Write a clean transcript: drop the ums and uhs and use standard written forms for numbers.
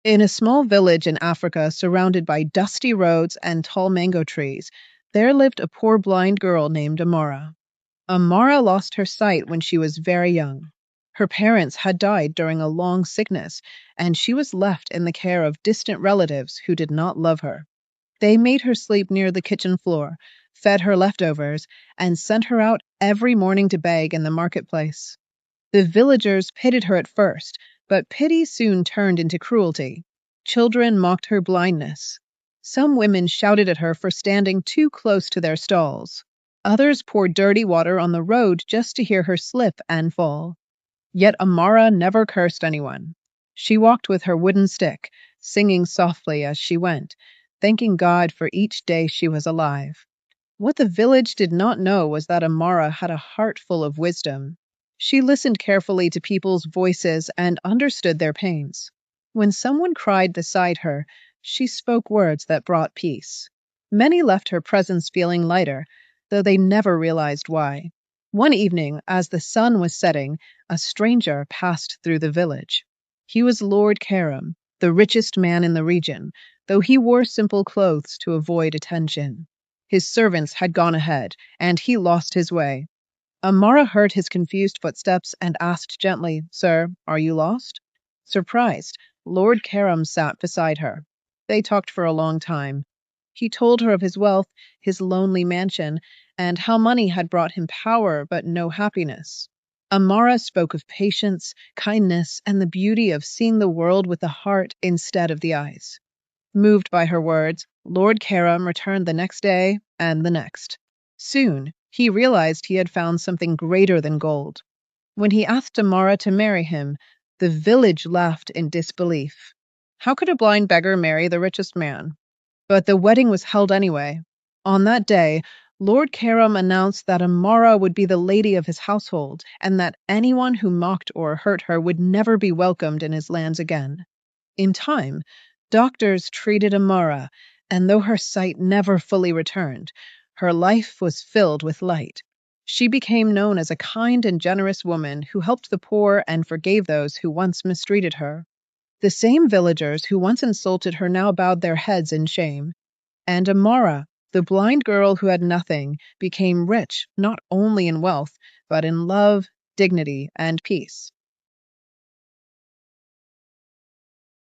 In a small village in Africa surrounded by dusty roads and tall mango trees, there lived a poor blind girl named Amara. Amara lost her sight when she was very young. Her parents had died during a long sickness, and she was left in the care of distant relatives who did not love her. They made her sleep near the kitchen floor, fed her leftovers, and sent her out every morning to beg in the marketplace. The villagers pitied her at first, but pity soon turned into cruelty. Children mocked her blindness. Some women shouted at her for standing too close to their stalls. Others poured dirty water on the road just to hear her slip and fall. Yet Amara never cursed anyone. She walked with her wooden stick, singing softly as she went, thanking God for each day she was alive. What the village did not know was that Amara had a heart full of wisdom. She listened carefully to people's voices and understood their pains. When someone cried beside her, she spoke words that brought peace. Many left her presence feeling lighter, though they never realized why. One evening, as the sun was setting, a stranger passed through the village. He was Lord Karam, the richest man in the region, though he wore simple clothes to avoid attention. His servants had gone ahead, and he lost his way. Amara heard his confused footsteps and asked gently, "Sir, are you lost?" Surprised, Lord Karam sat beside her. They talked for a long time. He told her of his wealth, his lonely mansion, and how money had brought him power but no happiness. Amara spoke of patience, kindness, and the beauty of seeing the world with the heart instead of the eyes. Moved by her words, Lord Karam returned the next day and the next. Soon, he realized he had found something greater than gold. When he asked Amara to marry him, the village laughed in disbelief. How could a blind beggar marry the richest man? But the wedding was held anyway. On that day, Lord Karam announced that Amara would be the lady of his household, and that anyone who mocked or hurt her would never be welcomed in his lands again. In time, doctors treated Amara, and though her sight never fully returned, her life was filled with light. She became known as a kind and generous woman who helped the poor and forgave those who once mistreated her. The same villagers who once insulted her now bowed their heads in shame. And Amara, the blind girl who had nothing, became rich not only in wealth, but in love, dignity, and peace.